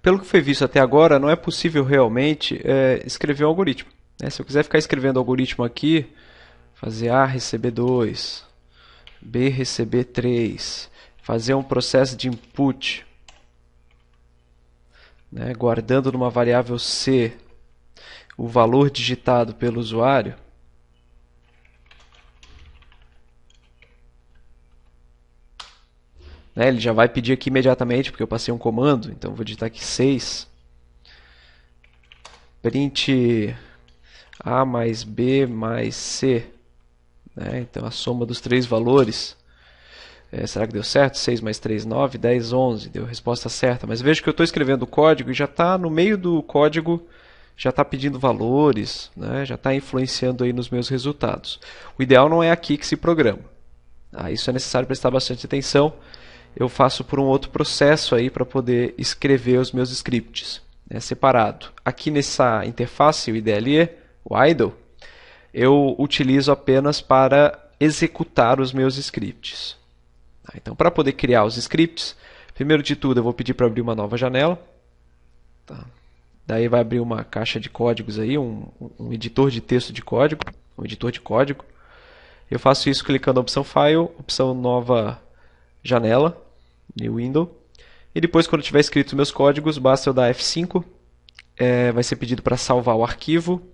Pelo que foi visto até agora, não é possível realmente escrever um algoritmo, né? Se eu quiser ficar escrevendo algoritmo aqui, fazer A receber 2, B receber 3, fazer um processo de input, né, guardando numa variável C o valor digitado pelo usuário, né, ele já vai pedir aqui imediatamente, porque eu passei um comando, então vou digitar aqui 6, print A mais B mais C, né, então a soma dos três valores. Será que deu certo? 6 mais 3, 9, 10, 11. Deu a resposta certa. Mas veja que eu estou escrevendo o código e já está no meio do código, já está pedindo valores, né? Já está influenciando aí nos meus resultados. O ideal não é aqui que se programa. Isso é necessário prestar bastante atenção. Eu faço por um outro processo aí para poder escrever os meus scripts, né, separado. Aqui nessa interface, o IDLE, o idle, eu utilizo apenas para executar os meus scripts. Então, para poder criar os scripts, primeiro de tudo eu vou pedir para abrir uma nova janela. Daí vai abrir uma caixa de códigos aí, um editor de texto de código, um editor de código. Eu faço isso clicando na opção File, opção Nova Janela, New Window. E depois, quando tiver escrito os meus códigos, basta eu dar F5, vai ser pedido para salvar o arquivo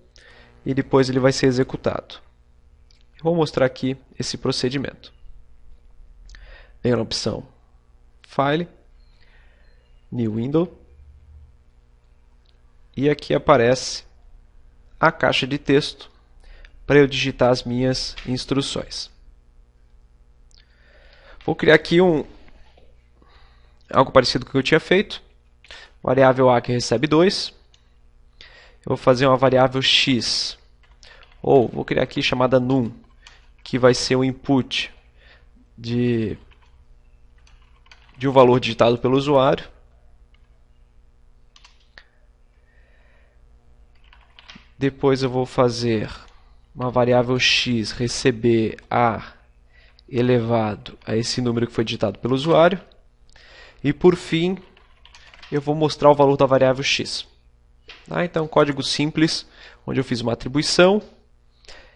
e depois ele vai ser executado. Eu vou mostrar aqui esse procedimento. Venho na opção File, New Window, e aqui aparece a caixa de texto para eu digitar as minhas instruções. Vou criar aqui algo parecido com o que eu tinha feito. Variável A que recebe 2. Eu vou fazer uma variável X, ou vou criar aqui chamada num, que vai ser o input de um valor digitado pelo usuário. Depois eu vou fazer uma variável x receber a elevado a esse número que foi digitado pelo usuário. E por fim, eu vou mostrar o valor da variável x. Então, código simples, onde eu fiz uma atribuição,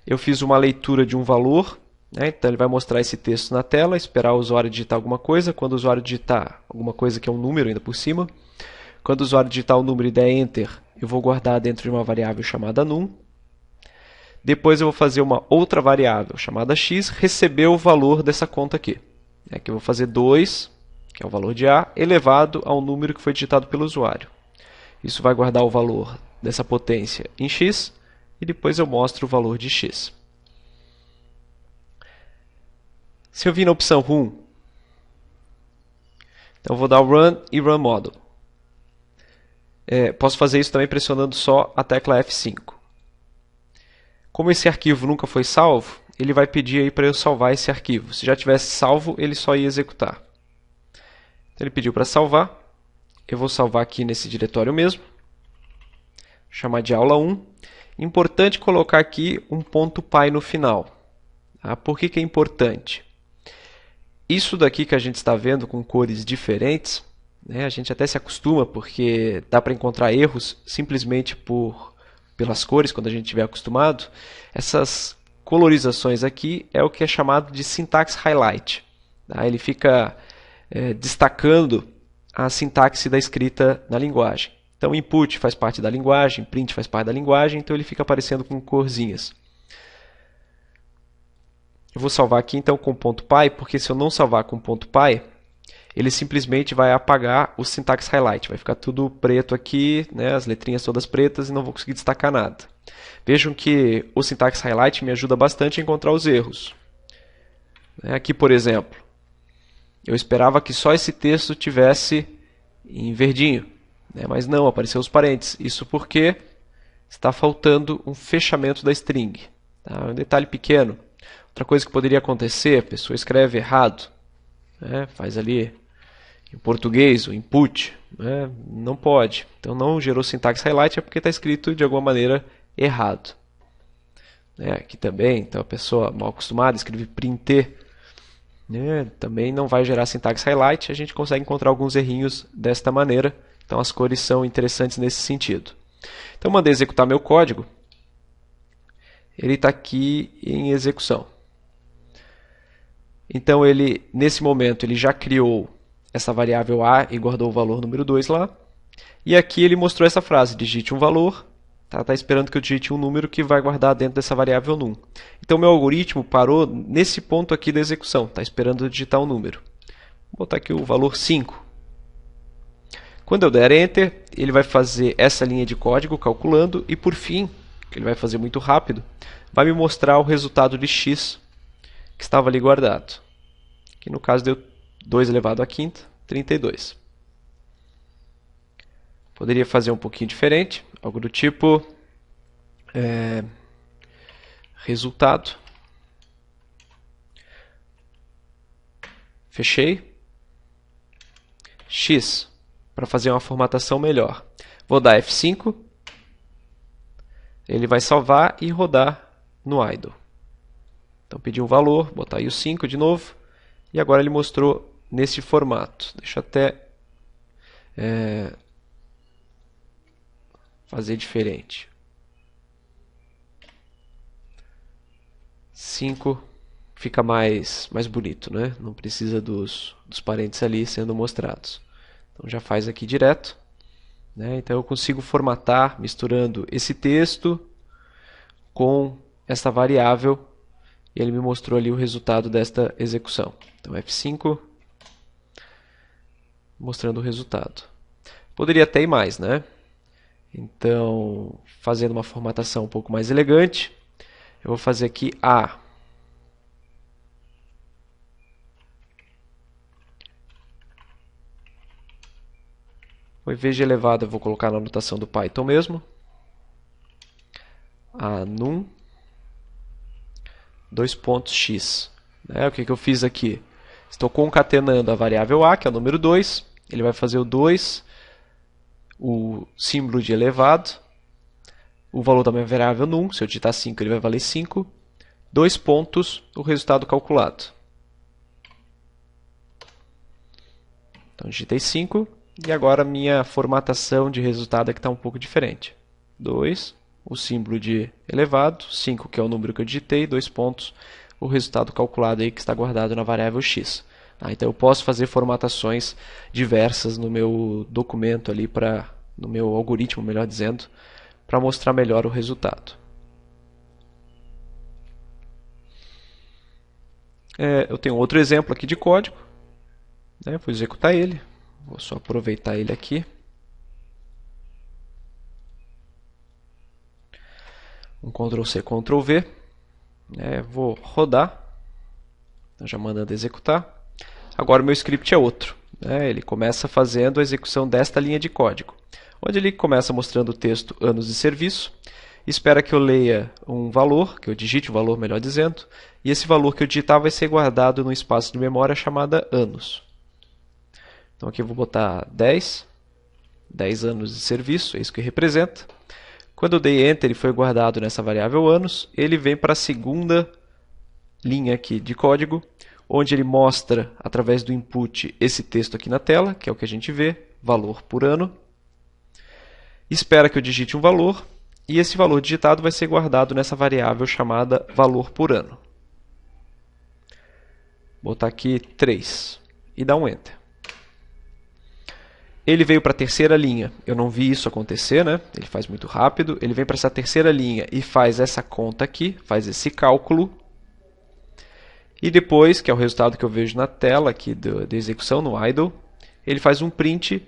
eu fiz uma leitura de um valor. Então ele vai mostrar esse texto na tela, esperar o usuário digitar alguma coisa. Quando o usuário digitar alguma coisa que é um número ainda por cima, quando o usuário digitar o número e der Enter, eu vou guardar dentro de uma variável chamada num. Depois eu vou fazer uma outra variável chamada x, receber o valor dessa conta aqui. Aqui eu vou fazer 2, que é o valor de A, elevado ao número que foi digitado pelo usuário. Isso vai guardar o valor dessa potência em x, e depois eu mostro o valor de x. Se eu vir na opção Run, então eu vou dar Run e Run Model. Posso fazer isso também pressionando só a tecla F5. Como esse arquivo nunca foi salvo, ele vai pedir aí para eu salvar esse arquivo. Se já tivesse salvo, ele só ia executar. Então ele pediu para salvar. Eu vou salvar aqui nesse diretório mesmo. Chamar de aula 1. Importante colocar aqui um ponto .py no final. Por que é importante? Isso daqui que a gente está vendo com cores diferentes, né, a gente até se acostuma, porque dá para encontrar erros simplesmente pelas cores, quando a gente estiver acostumado. Essas colorizações aqui é o que é chamado de syntax highlight. Ele fica destacando a sintaxe da escrita na linguagem. Então, input faz parte da linguagem, print faz parte da linguagem, então ele fica aparecendo com corzinhas. Eu vou salvar aqui então com .py, porque se eu não salvar com .py, ele simplesmente vai apagar o syntax highlight. Vai ficar tudo preto aqui, né, as letrinhas todas pretas, e não vou conseguir destacar nada. Vejam que o syntax highlight me ajuda bastante a encontrar os erros. Aqui, por exemplo, eu esperava que só esse texto tivesse em verdinho, né, mas não, apareceu os parênteses. Isso porque está faltando um fechamento da string. Um detalhe pequeno. Outra coisa que poderia acontecer, a pessoa escreve errado, né, faz ali em português o input, né, não pode. Então não gerou syntax highlight, é porque está escrito de alguma maneira errado. Aqui também, então a pessoa mal acostumada escreve print, né, também não vai gerar syntax highlight. A gente consegue encontrar alguns errinhos desta maneira Então as cores são interessantes nesse sentido. Então eu mandei executar meu código. Ele está aqui em execução. Então ele, nesse momento, ele já criou essa variável A e guardou o valor número 2 lá. E aqui ele mostrou essa frase, digite um valor, está esperando que eu digite um número que vai guardar dentro dessa variável num. Então meu algoritmo parou nesse ponto aqui da execução, está esperando eu digitar um número. Vou botar aqui o valor 5. Quando eu der Enter, ele vai fazer essa linha de código calculando e por fim, que ele vai fazer muito rápido, vai me mostrar o resultado de x que estava ali guardado. Que no caso deu 2 elevado à quinta, 32. Poderia fazer um pouquinho diferente, algo do tipo resultado. Fechei. X, para fazer uma formatação melhor. Vou dar F5. Ele vai salvar e rodar no idle. Então pedi um valor, botar aí o 5 de novo. E agora ele mostrou nesse formato. Deixa eu até fazer diferente. 5 fica mais bonito, né? Não precisa dos parênteses ali sendo mostrados. Então já faz aqui direto. Né? Então eu consigo formatar misturando esse texto com essa variável. E ele me mostrou ali o resultado desta execução. Então F5, mostrando o resultado. Poderia até ir mais, né? Então, fazendo uma formatação um pouco mais elegante, eu vou fazer aqui A. O em vez de elevado eu vou colocar na notação do Python mesmo. A num. 2.x. O que eu fiz aqui? Estou concatenando a variável A, que é o número 2. Ele vai fazer o 2, o símbolo de elevado, o valor da minha variável num. Se eu digitar 5, ele vai valer 5. 2 pontos, o resultado calculado. Então, digitei 5. E agora a minha formatação de resultado aqui está um pouco diferente. 2, o símbolo de elevado, 5 que é o número que eu digitei, 2 pontos, o resultado calculado aí que está guardado na variável x. Então eu posso fazer formatações diversas no meu documento ali, no meu algoritmo, melhor dizendo, para mostrar melhor o resultado. Eu tenho outro exemplo aqui de código. Vou executar ele. Vou só aproveitar ele aqui. Um Ctrl+C, Ctrl+V. Vou rodar. Já mandando executar. Agora o meu script é outro. Ele começa fazendo a execução desta linha de código. Onde ele começa mostrando o texto anos de serviço. Espera que eu leia um valor, que eu digite o valor, melhor dizendo. E esse valor que eu digitar vai ser guardado num espaço de memória chamada anos. Então aqui eu vou botar 10. 10 anos de serviço, é isso que representa. Quando eu dei Enter, ele foi guardado nessa variável anos. Ele vem para a segunda linha aqui de código, onde ele mostra, através do input, esse texto aqui na tela, que é o que a gente vê, valor por ano. Espera que eu digite um valor, e esse valor digitado vai ser guardado nessa variável chamada valor por ano. Vou botar aqui 3 e dar um Enter. Ele veio para a terceira linha, eu não vi isso acontecer, né? Ele faz muito rápido. Ele vem para essa terceira linha e faz essa conta aqui, faz esse cálculo. E depois, que é o resultado que eu vejo na tela aqui da execução, no idle, ele faz um print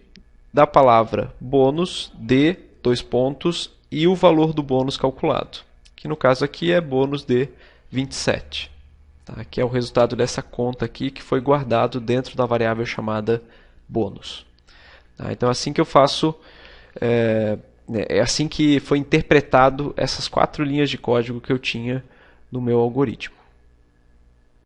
da palavra bônus de 2 pontos e o valor do bônus calculado, que no caso aqui é bônus de 27. Que é o resultado dessa conta aqui que foi guardado dentro da variável chamada bônus. Então, assim que eu faço, é assim que foi interpretado essas 4 linhas de código que eu tinha no meu algoritmo.